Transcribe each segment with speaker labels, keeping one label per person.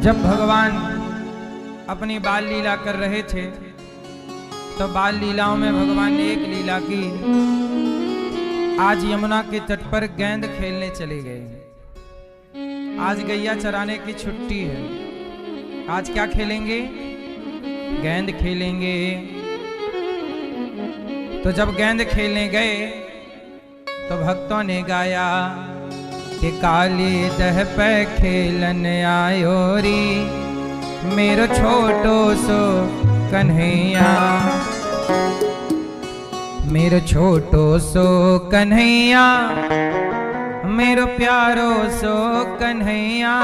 Speaker 1: जब भगवान अपनी बाल लीला कर रहे थे तो बाल लीलाओं में भगवान ने एक लीला की। आज यमुना के तट पर गेंद खेलने चले गए। आज गैया चराने की छुट्टी है। आज क्या खेलेंगे? गेंद खेलेंगे। तो जब गेंद खेलने गए तो भक्तों ने गाया कि काली दह पे खेलन आयो री मेरो छोटो सो कन्हैया, मेरो छोटो सो कन्हैया, मेरो प्यारो सो कन्हैया,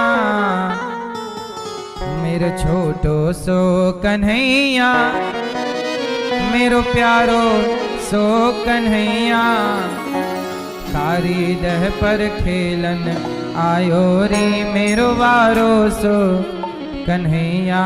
Speaker 1: मेरो छोटो सो कन्हैया, मेरो प्यारो सो कन्हैया, कारी दह पर खेलन आयो रे मेरो वारो सो कन्हैया।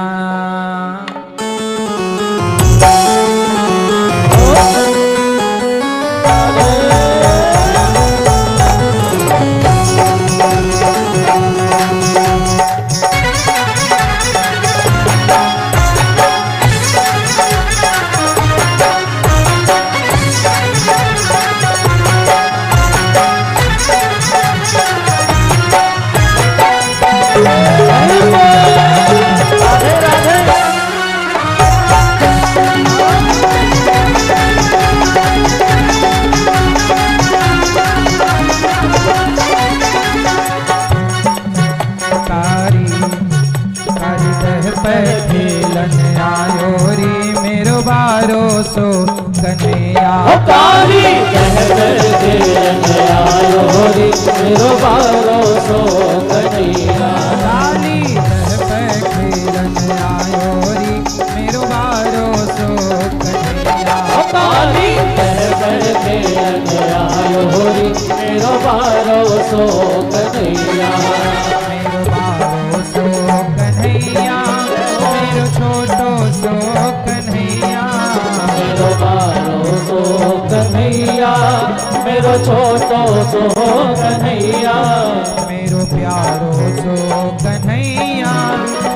Speaker 1: खेलन आयो रे मेरो बारो सो कन्हैया,
Speaker 2: कारी दह पर खेलन आयो रे मेरो बारो सो कन्हैया,
Speaker 1: काली दह पर खेलन आयो रे मेरो बारो सो कन्हैया,
Speaker 2: काली दह पर खेलन आयो रे मेरो बारो सो कन्हैया,
Speaker 1: मेरो बारो सो कन्हैया, मेरो छोटो सो कन्हैया,
Speaker 2: मेरो बारो सो कन्हैया, मेरो छोटो सो कन्हैया,
Speaker 1: मेरो प्यारो सो कन्हैया,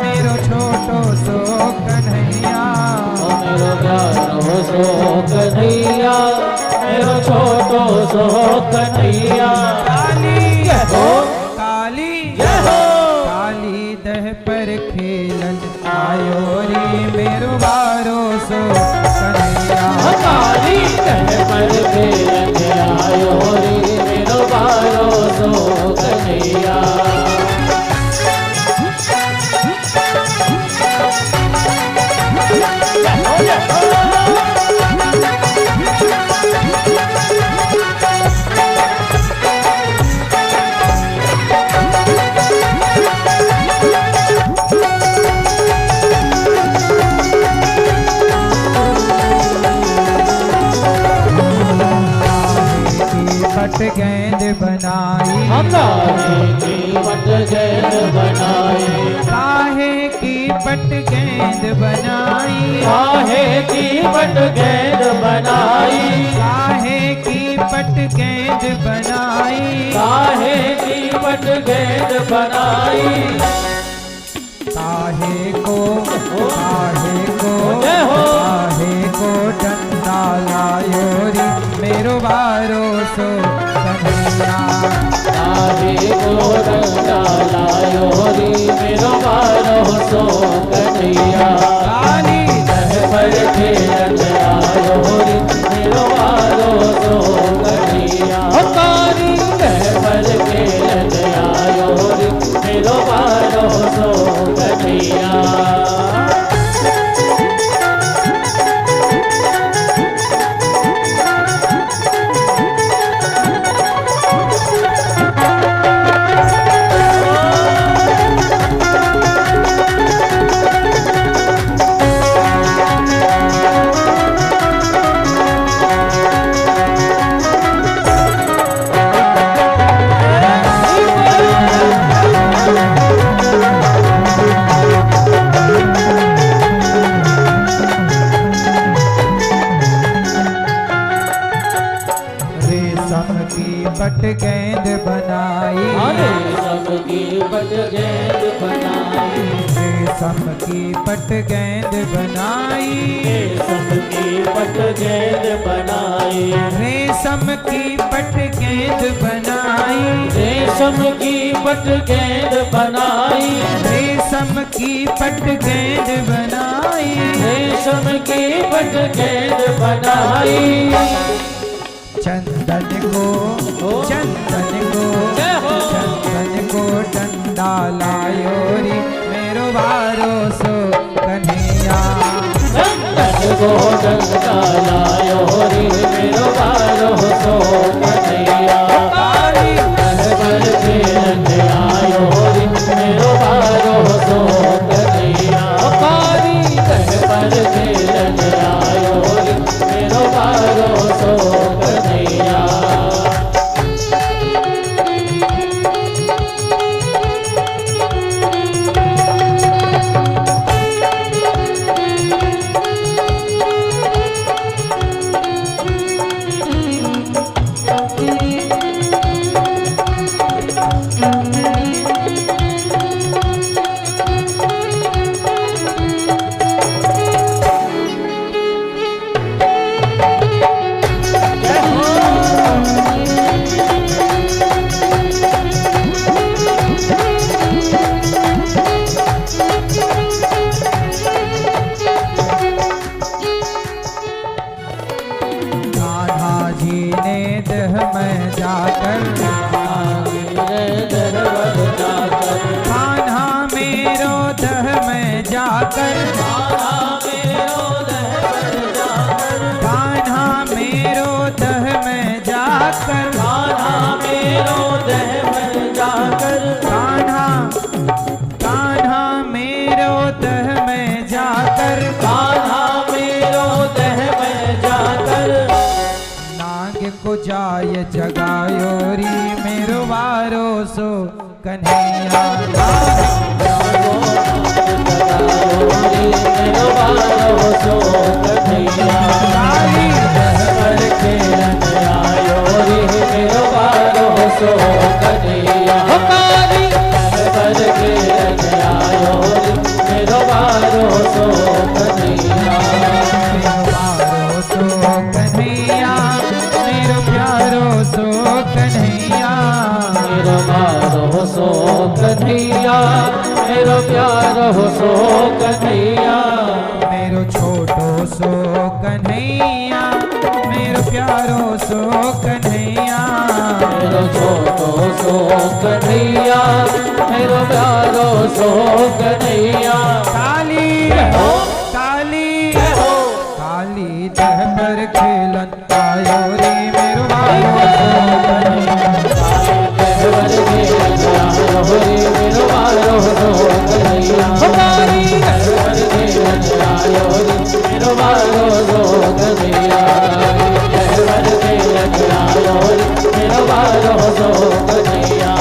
Speaker 1: मेरो छोटो सो कन्हैया,
Speaker 2: मेरो प्यारो सो कन्हैया, मेरो छोटो सो कन्हैया।
Speaker 1: काली
Speaker 2: हो
Speaker 1: काली
Speaker 2: हो
Speaker 1: काली दह पर खेलन आयो रे मेरो बारो सो कन्हैया,
Speaker 2: काली दह पर खेलन आयो रे मेरो बारो सो कन्हैया,
Speaker 1: पट गेंद बनाई,
Speaker 2: काहे की पट गेंद बनाई,
Speaker 1: काहे की पट गेंद बनाई,
Speaker 2: काहे की पट गेंद बनाई,
Speaker 1: काहे की पट गेंद बनाई,
Speaker 2: काहे की पट गेंद बनाई,
Speaker 1: काहे को डंडा लायो रे मेरो बारो सो कन्हैया,
Speaker 2: काहे को डंडा लायो रे मेरो बारो सो कन्हैया,
Speaker 1: काली
Speaker 2: दह पर खेलन आयो रे मेरो बारो सो कन्हैया, काली दह पर खेलन आयो रे मेरो बारो सो कन्हैया।
Speaker 1: पट गेंद बनाई,
Speaker 2: अरे सबकी पट गेंद बनाई,
Speaker 1: रेशम की पट गेंद बनाई,
Speaker 2: रेशम की पट गेंद बनाई,
Speaker 1: रेशम की पट गेंद बनाई,
Speaker 2: रेशम की पट गेंद बनाई,
Speaker 1: रेशम की पट गेंद बनाई,
Speaker 2: रेशम की पट गेंद बनाई।
Speaker 1: चंदन को चंदन को चंदन को डंडा लायो री मेरो भरोसो कन्हैया,
Speaker 2: चंदन को डंडा लायो रे मेरो भरोसो कन्हैया,
Speaker 1: काली
Speaker 2: रहबर खेलन आयो रे मेरो भरोसो कन्हैया, काली रहबर खेलन आयो रे मेरो भरोसो कन्हैया।
Speaker 1: कान्हा जी ने दह में जाकर, कान्हा मेरो दह में जाकर, कान्हा मेरो दह में जाकर, कान्हा कान्हा मेरो दह में जाकर, नाग को जाय जगायो री मेरो भरोसो कन्हैया, काली
Speaker 2: रहबर खेलन आयो रे मेरो भरोसो कन्हैया, काली रहबर खेलन आयो रे मेरो भरोसो कन्हैया,
Speaker 1: मेरो भरोसो कन्हैया, मेरो प्यारो सो कन्हैया,
Speaker 2: मेरो भरोसो कन्हैया, मेरो प्यारो सो कन्हैया,
Speaker 1: मेरो छोटो सो कन्हैया, मेरो प्यारो सो कन्हैया,
Speaker 2: मेरो छोटो सो कन्हैया, मेरो प्यारो सो कन्हैया,
Speaker 1: काली काली काली दह पर खेलन आयो रे मेरो भरोसो कन्हैया,
Speaker 2: रहबर खेलन आयो रे मेरो भरोसो कन्हैया, काली रहबर खेलन आयो रे मेरो भरोसो कन्हैया, रहबर खेलन आयो रे मेरो भरोसो कन्हैया,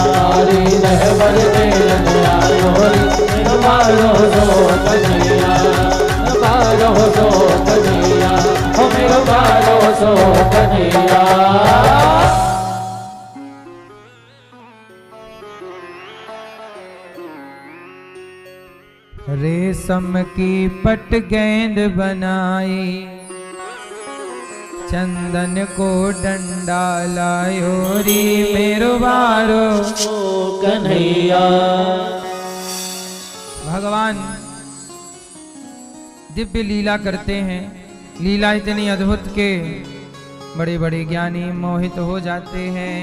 Speaker 2: रहबर खेलन आयो रे मेरो भरोसो कन्हैया, भरोसो कन्हैया, हो मेरो भरोसो कन्हैया।
Speaker 1: रेशम की पट गेंद बनाई, चंदन को डंडा लायो री मेरो भरोसो
Speaker 2: कन्हैया।
Speaker 1: भगवान दिव्य लीला करते हैं, लीला इतनी अद्भुत के बड़े बड़े ज्ञानी मोहित हो जाते हैं।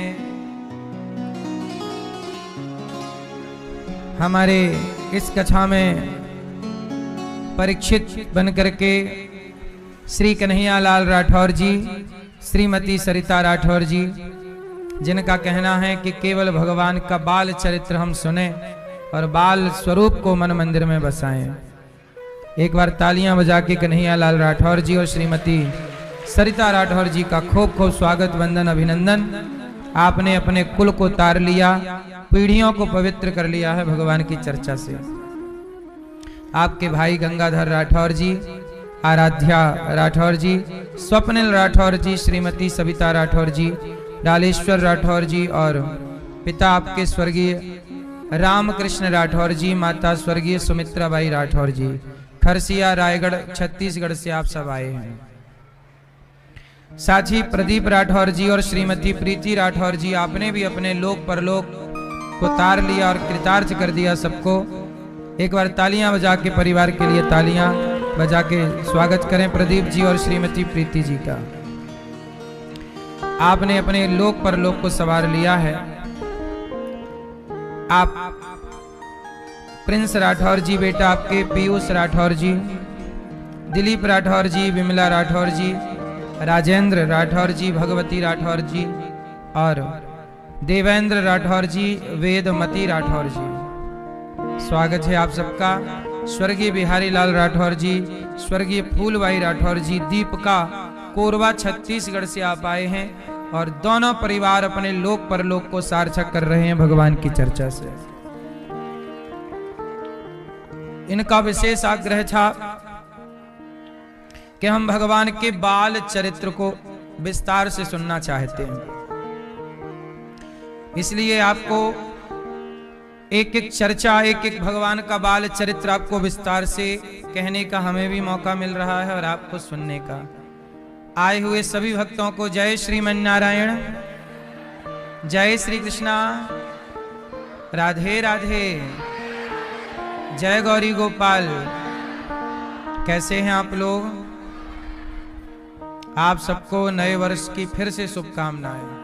Speaker 1: हमारे इस कथा में परीक्षित बन करके श्री कन्हैया लाल राठौर जी, श्रीमती सरिता राठौर जी, जिनका कहना है कि केवल भगवान का बाल चरित्र हम सुने और बाल स्वरूप को मन मंदिर में बसाएं। एक बार तालियां बजा के कन्हैया लाल राठौर जी और श्रीमती सरिता राठौर जी का खूब खूब स्वागत, वंदन, अभिनंदन। आपने अपने कुल को तार लिया, पीढ़ियों को पवित्र कर लिया है भगवान की चर्चा से। आपके भाई गंगाधर राठौर जी, आराध्या राठौर जी, स्वप्निल राठौर जी, श्रीमती सविता राठौर जी, डालेश्वर राठौर जी और पिता आपके स्वर्गीय रामकृष्ण राठौर जी, माता स्वर्गीय सुमित्रा बाई राठौर जी, खरसिया रायगढ़ छत्तीसगढ़ से आप सब आए हैं। साथ ही प्रदीप राठौर जी और श्रीमती प्रीति राठौर जी, आपने भी अपने लोक परलोक को तार लिया और कृतार्थ कर दिया सबको। एक बार तालियां बजा के परिवार के लिए तालियां बजा के स्वागत करें प्रदीप जी और श्रीमती प्रीति जी का। आपने अपने लोक परलोक को सवार लिया है। आप प्रिंस राठौर जी बेटा आपके, पीयूष राठौर जी, दिलीप राठौर जी, विमला राठौर जी, राजेंद्र राठौर जी, भगवती राठौर जी और देवेंद्र राठौर जी, वेदमती राठौर जी, स्वागत है आप सबका। स्वर्गीय बिहारी लाल राठौर जी, स्वर्गीय फूलबाई राठौर जी, दीपका कोरबा छत्तीसगढ़ से आप आए हैं और दोनों परिवार अपने लोक परलोक को सार्थक कर रहे हैं भगवान की चर्चा से। इनका विशेष आग्रह था कि हम भगवान के बाल चरित्र को विस्तार से सुनना चाहते हैं, इसलिए आपको एक एक चर्चा, एक एक भगवान का बाल चरित्र आपको विस्तार से कहने का हमें भी मौका मिल रहा है और आपको सुनने का। आए हुए सभी भक्तों को जय श्रीमन नारायण, जय श्री कृष्णा, राधे राधे, जय गौरी गोपाल। कैसे हैं आप लोग? आप सबको नए वर्ष की फिर से शुभकामनाएं।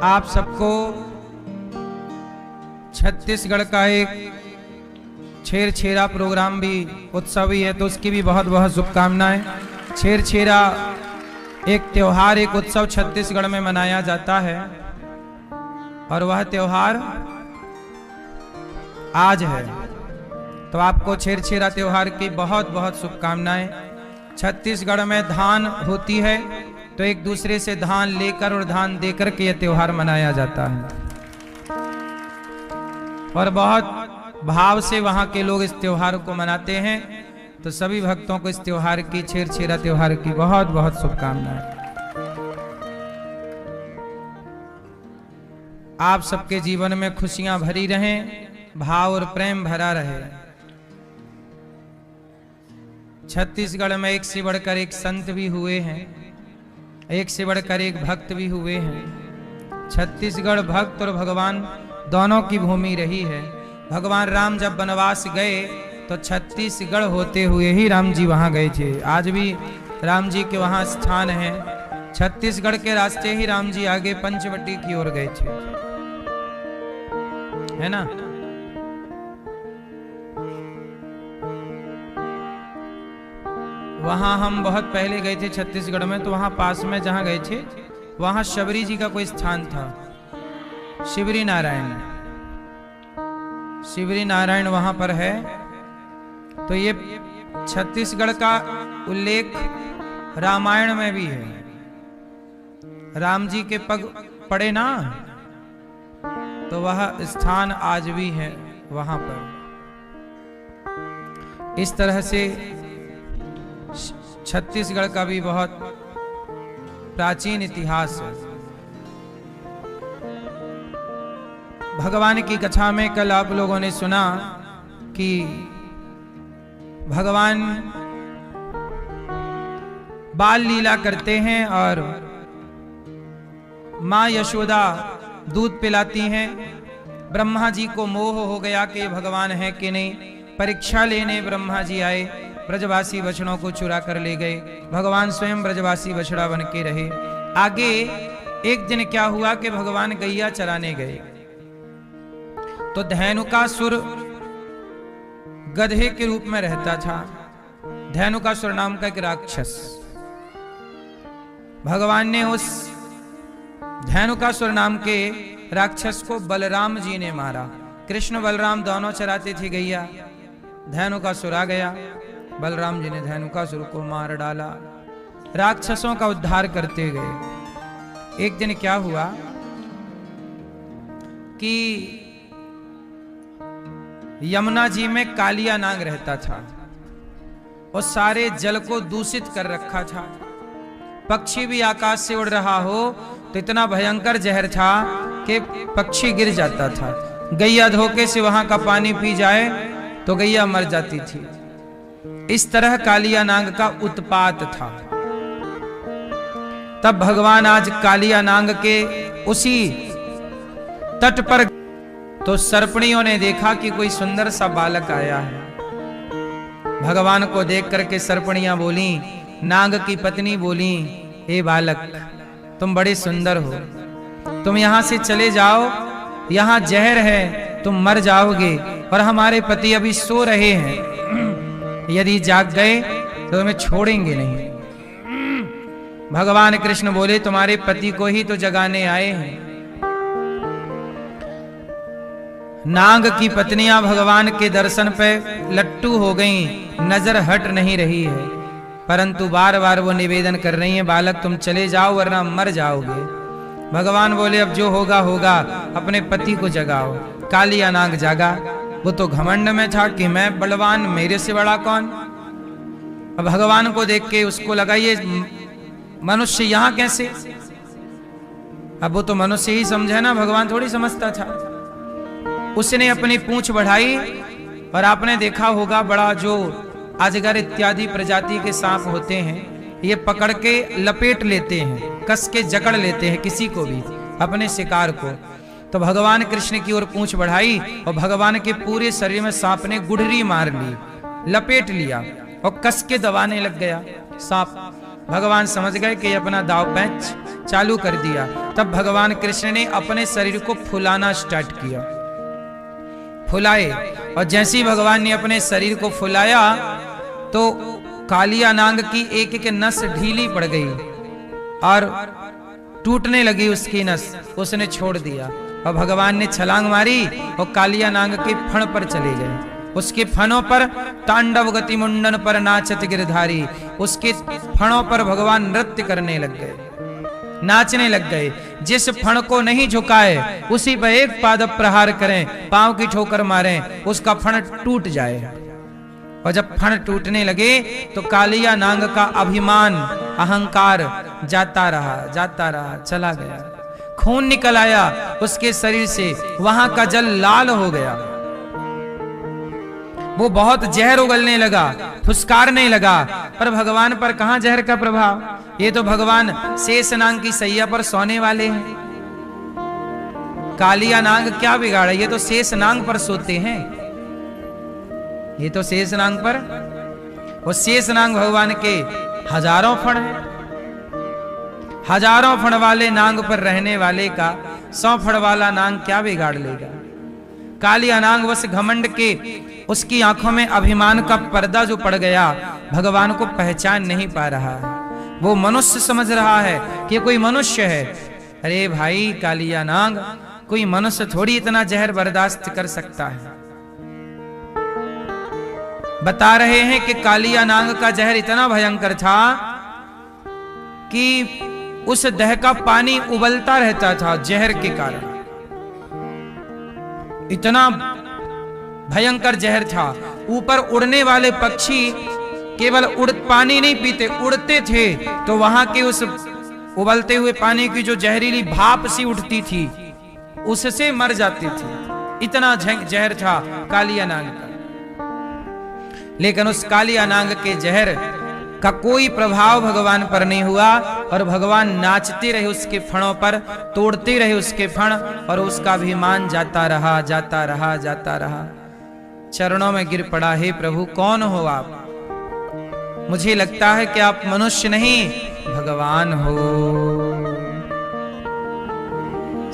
Speaker 1: आप सबको छत्तीसगढ़ का एक छेरछेरा प्रोग्राम भी, उत्सव ही है, तो उसकी भी बहुत बहुत शुभकामनाएं। छेरछेरा एक त्योहार, एक उत्सव छत्तीसगढ़ में मनाया जाता है और वह त्योहार आज है, तो आपको छेरछेरा त्योहार की बहुत बहुत शुभकामनाएं। छत्तीसगढ़ में धान होती है तो एक दूसरे से धान लेकर और धान देकर के यह त्योहार मनाया जाता है और बहुत भाव से वहां के लोग इस त्योहार को मनाते हैं। तो सभी भक्तों को इस त्योहार की, छेरछेरा त्योहार की बहुत बहुत शुभकामनाएं। आप सबके जीवन में खुशियां भरी रहें, भाव और प्रेम भरा रहे। छत्तीसगढ़ में एक से बढ़कर एक संत भी हुए हैं, एक से बढ़कर एक भक्त भी हुए हैं। छत्तीसगढ़ भक्त और भगवान दोनों की भूमि रही है। भगवान राम जब वनवास गए तो छत्तीसगढ़ होते हुए ही राम जी वहां गए थे। आज भी राम जी के वहां स्थान है। छत्तीसगढ़ के रास्ते ही राम जी आगे पंचवटी की ओर गए थे, है ना। वहां हम बहुत पहले गए थे छत्तीसगढ़ में, तो वहां पास में जहां गए थे वहां शबरी जी का कोई स्थान था, शिवरी नारायण, शिवरी नारायण वहां पर है। तो ये छत्तीसगढ़ का उल्लेख रामायण में भी है। राम जी के पग पड़े ना, तो वह स्थान आज भी है वहां पर। इस तरह से छत्तीसगढ़ का भी बहुत प्राचीन इतिहास है। भगवान की कथा में कल आप लोगों ने सुना कि भगवान बाल लीला करते हैं और मां यशोदा दूध पिलाती हैं। ब्रह्मा जी को मोह हो गया कि भगवान है कि नहीं। परीक्षा लेने ब्रह्मा जी आए, ब्रजवासी बछड़ों को चुरा कर ले गए। भगवान स्वयं ब्रजवासी बछड़ा बन के रहे। आगे एक दिन क्या हुआ कि भगवान गैया चराने गए, तो धेनुकासुर गधे के रूप में रहता था। धेनुकासुर नाम का एक राक्षस, भगवान ने उस धेनुकासुर नाम के राक्षस को बलराम जी ने मारा। कृष्ण बलराम दोनों चराते थे गैया। धेनुकासुर आ गया, बलराम जी ने धेनुकासुर को मार डाला। राक्षसों का उद्धार करते गए। एक दिन क्या हुआ कि यमुना जी में कालिया नाग रहता था। और सारे जल को दूषित कर रखा था। पक्षी भी आकाश से उड़ रहा हो तो इतना भयंकर जहर था कि पक्षी गिर जाता था। गैया धोखे से वहां का पानी पी जाए तो गैया मर जाती थी। इस तरह कालिया नाग का उत्पात था। तब भगवान आज कालिया नाग के उसी तट पर, तो सर्पणियों ने देखा कि कोई सुंदर सा बालक आया है। भगवान को देख करके सर्पणियां बोली, नाग की पत्नी बोली, हे बालक तुम बड़े सुंदर हो, तुम यहां से चले जाओ, यहां जहर है, तुम मर जाओगे और हमारे पति अभी सो रहे हैं, यदि जाग गए तो तुम्हें छोड़ेंगे नहीं। भगवान कृष्ण बोले, तुम्हारे पति को ही तो जगाने आए हैं। नाग की पत्नियां भगवान के दर्शन पे लट्टू हो गईं, नजर हट नहीं रही है, परंतु बार बार वो निवेदन कर रही हैं, बालक तुम चले जाओ वरना मर जाओगे। भगवान बोले, अब जो होगा होगा, अपने पति को जगाओ। कालिया नाग जागा। वो तो घमंड में था कि मैं बलवान, मेरे से बड़ा कौन। अब भगवान को देख के उसको लगा ये मनुष्य यहां कैसे। अब वो तो मनुष्य ही समझे ना, भगवान थोड़ी समझता था। उसने अपनी पूंछ बढ़ाई और आपने देखा होगा बड़ा जो अजगर इत्यादि प्रजाति के सांप होते हैं, ये पकड़ के लपेट लेते हैं, कस के जकड़ लेते हैं किसी को भी, अपने शिकार को। तो भगवान कृष्ण की ओर पूंछ बढ़ाई और भगवान के पूरे शरीर में सांप ने गुड़री मार ली, लपेट लिया और कस के दबाने लग गया सांप। भगवान समझ गए कि अपना दाव पैंच चालू कर दिया। तब भगवान कृष्ण ने अपने शरीर को फुलाना स्टार्ट किया, फुलाए, और जैसे ही भगवान ने अपने शरीर को फुलाया तो कालिया नाग की एक एक नस ढीली पड़ गई और टूटने लगी उसकी नस। उसने छोड़ दिया और भगवान ने छलांग मारी और कालिया नाग के फण पर चले गए। उसके फणों पर तांडव गति मुंडन पर नाचत गिरधारी, उसके फणों पर भगवान नृत्य करने लग गए, नाचने लग गए। जिस फण को नहीं झुकाए उसी पर एक पाद प्रहार करें, पांव की ठोकर मारें, उसका फण टूट जाए। और जब फण टूटने लगे तो कालिया नाग का अभिमान, अहंकार जाता रहा, चला गया। खून निकल आया उसके शरीर से, वहां का जल लाल हो गया। वो बहुत जहर उगलने लगा, फुसकारने लगा, पर भगवान पर कहां जहर का प्रभाव। ये तो भगवान शेषनाग की सैया पर सोने वाले हैं। कालिया नाग क्या बिगाड़ा, ये तो शेषनाग पर सोते हैं, ये तो शेषनाग पर। और शेषनाग भगवान के हजारों फण हैं, हजारों फण वाले नाग पर रहने वाले का 100 फण वाला नाग क्या बिगाड़ लेगा। कालिया नाग बस घमंड के, उसकी आंखों में अभिमान का पर्दा जो पड़ गया, भगवान को पहचान नहीं पा रहा है। वो मनुष्य समझ रहा है कि कोई मनुष्य है। अरे भाई कालिया नाग, कोई मनुष्य थोड़ी इतना जहर बर्दाश्त कर सकता है। बता रहे हैं कि कालिया नाग का जहर इतना भयंकर था कि उस दह का पानी उबलता रहता था जहर के कारण। इतना भयंकर जहर था। ऊपर उड़ने वाले पक्षी केवल पानी नहीं पीते, उड़ते थे तो वहां के उस उबलते हुए पानी की जो जहरीली भाप सी उठती थी उससे मर जाती थी। इतना जहर था कालिया नाग का। लेकिन उस कालिया नाग के जहर का कोई प्रभाव भगवान पर नहीं हुआ और भगवान नाचते रहे उसके फणों पर, तोड़ते रहे उसके फण, और उसका अभिमान जाता रहा। चरणों में गिर पड़ा, हे प्रभु कौन हो आप। मुझे लगता है कि आप मनुष्य नहीं भगवान हो।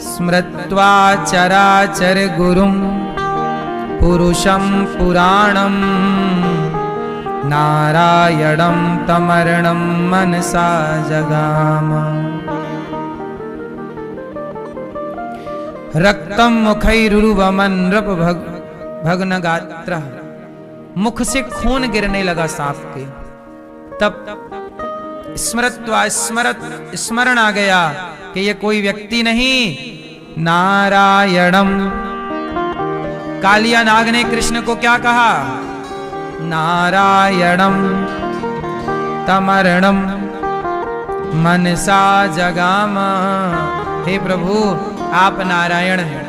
Speaker 1: स्मृत्वा चराचर गुरुम पुरुषं पुराणं नारायणं तमर्णं मनसा जगाम। रक्तम मुखैरुरुवमन नृप भग्न गात्र, मुख से खून गिरने लगा सांप के। तब स्मरण आ गया कि ये कोई व्यक्ति नहीं, नारायणम। कालिया नाग ने कृष्ण को क्या कहा, नारायणम तमरणम मनसा जगाम। हे प्रभु आप नारायण हैं,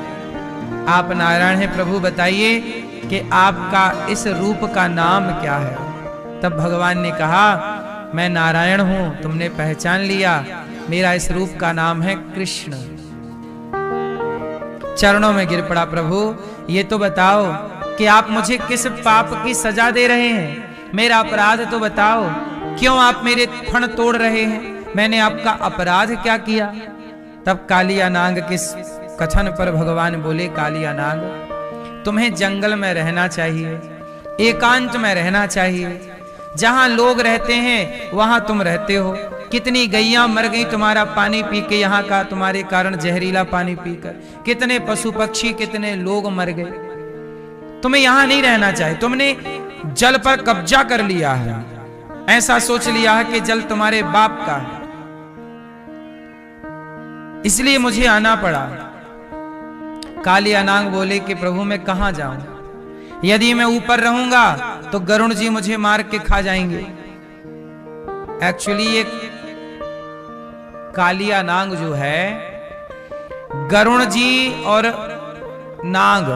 Speaker 1: आप नारायण हैं प्रभु, बताइए कि आपका इस रूप का नाम क्या है। तब भगवान ने कहा मैं नारायण हूं, तुमने पहचान लिया, मेरा इस रूप का नाम है कृष्ण। चरणों में गिर पड़ा, प्रभु ये तो बताओ कि आप मुझे किस पाप की सजा दे रहे हैं, मेरा अपराध तो बताओ, क्यों आप मेरे फण तोड़ रहे हैं, मैंने आपका अपराध क्या किया। तब कालिया नाग के कथन पर भगवान बोले, कालिया नाग तुम्हें जंगल में रहना चाहिए, एकांत में रहना चाहिए, जहां लोग रहते हैं वहां तुम रहते हो। कितनी गैया मर गई तुम्हारा पानी पी के, यहाँ का तुम्हारे कारण जहरीला पानी पीकर, कितने पशु पक्षी कितने लोग मर गए, तुम्हें यहां नहीं रहना चाहिए। तुमने जल पर कब्जा कर लिया है, ऐसा सोच लिया है कि जल तुम्हारे बाप का है, इसलिए मुझे आना पड़ा। कालिया नाग बोले कि प्रभु मैं कहां जाऊं, यदि मैं ऊपर रहूंगा तो गरुण जी मुझे मार के खा जाएंगे। एक्चुअली ये कालिया नाग जो है, गरुण जी और नाग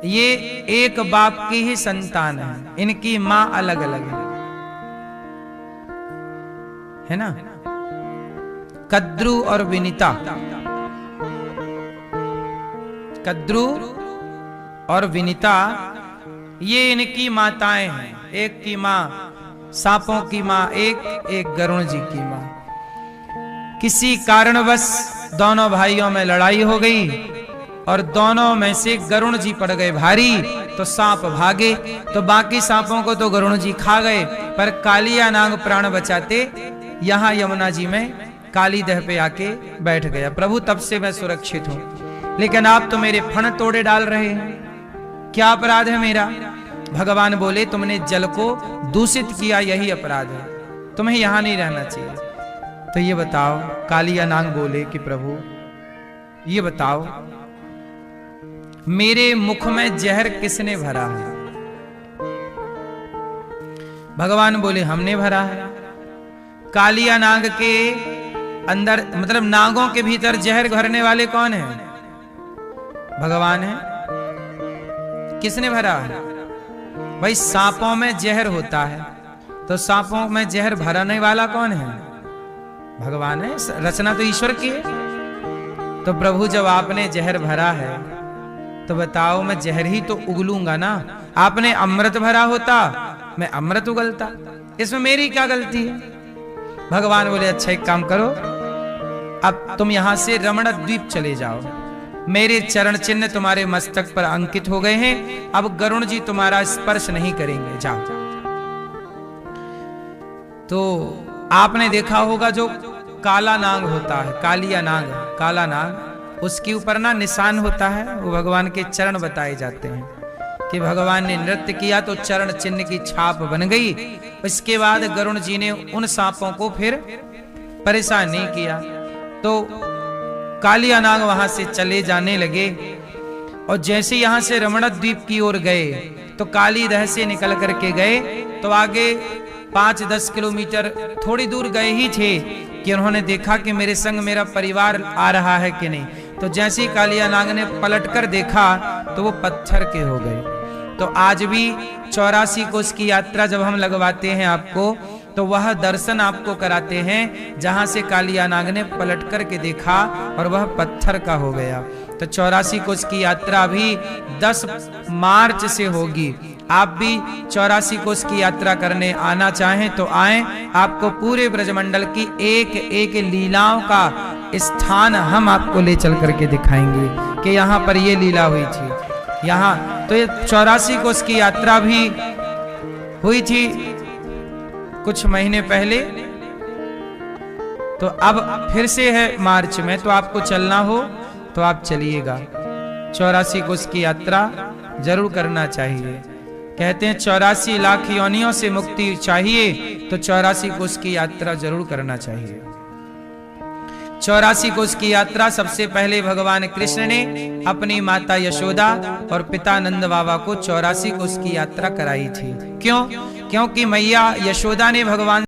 Speaker 1: ये एक बाप की ही संतान है, इनकी मां अलग अलग है ना, कद्रु और विनीता। कद्रु और विनीता ये इनकी माताएं हैं, एक की मां सांपों की मां, एक गरुण जी की मां। किसी कारणवश दोनों भाइयों में लड़ाई हो गई और दोनों में से गरुण जी पड़ गए भारी, तो सांप भागे, तो बाकी सांपों को तो गरुण जी खा गए, पर कालिया नाग प्राण बचाते यहां यमुना जी में काली दह पे आके बैठ गया। प्रभु तब से मैं सुरक्षित हूं, लेकिन आप तो मेरे फण तोड़े डाल रहे हैं, क्या अपराध है मेरा। भगवान बोले तुमने जल को दूषित किया, यही अपराध है, तुम्हें यहां नहीं रहना चाहिए। तो ये बताओ, कालिया नाग बोले कि प्रभु ये बताओ मेरे मुख में जहर किसने भरा है। भगवान बोले हमने भरा है। कालिया नाग के अंदर, मतलब नागों के भीतर जहर भरने वाले कौन है? भगवान है। किसने भरा है? भाई सांपों में जहर होता है, तो सांपों में जहर भरने वाला कौन है? भगवान है। रचना तो ईश्वर की है। तो प्रभु जब आपने जहर भरा है तो बताओ मैं जहर ही तो उगलूंगा ना। आपने अमृत भरा होता मैं अमृत उगलता, इसमें मेरी क्या गलती है। भगवान बोले अच्छा एक काम करो, अब तुम यहां से रमण द्वीप चले जाओ, मेरे चरण चिन्ह तुम्हारे मस्तक पर अंकित हो गए हैं, अब गरुण जी तुम्हारा स्पर्श नहीं करेंगे, जाओ। तो आपने देखा होगा जो काला नाग होता है, कालिया नाग, काला नाग, उसके ऊपर ना निशान होता है, वो भगवान के चरण बताए जाते हैं कि भगवान ने नृत्य किया तो चरण चिन्ह की छाप बन गई। इसके बाद गरुण जी ने उन सांपों को फिर परेशान नहीं किया। तो कालिया नाग वहां से चले जाने लगे और जैसे यहां से रमण द्वीप की ओर गए तो काली दह से निकल करके गए, तो आगे 5-10 किलोमीटर थोड़ी दूर गए ही थे कि उन्होंने देखा कि मेरे संग मेरा परिवार आ रहा है कि नहीं। तो जैसे ही कालिया नाग ने पलटकर देखा तो वो पत्थर के हो गए। तो आज भी 84 कोस की यात्रा जब हम लगवाते हैं आपको, तो वह दर्शन आपको कराते हैं जहां से कालिया नाग ने पलट कर के देखा और वह पत्थर का हो गया। तो 84 कोस की यात्रा भी 10 मार्च से होगी। आप भी 84 कोस की यात्रा करने आना चाहें तो आएं, आपको पूरे ब्रजमंडल की एक एक लीलाओं का स्थान हम आपको ले चल करके दिखाएंगे कि यहाँ पर ये लीला हुई थी। यहाँ तो ये 84 कोस की यात्रा भी हुई थी कुछ महीने पहले, तो अब फिर से है मार्च में, तो आपको चलना हो तो आप चलिएगा। 84 कोस की यात्रा जरूर करना चाहिए। कहते हैं 84 लाख योनियों से मुक्ति चाहिए तो 84 कोस की यात्रा जरूर करना चाहिए। 84 कोस की यात्रा सबसे पहले भगवान कृष्ण ने अपनी माता यशोदा और पिता नंद बाबा को 84 कोस की यात्रा कराई थी। क्यों? क्योंकि मैया यशोदा ने भगवान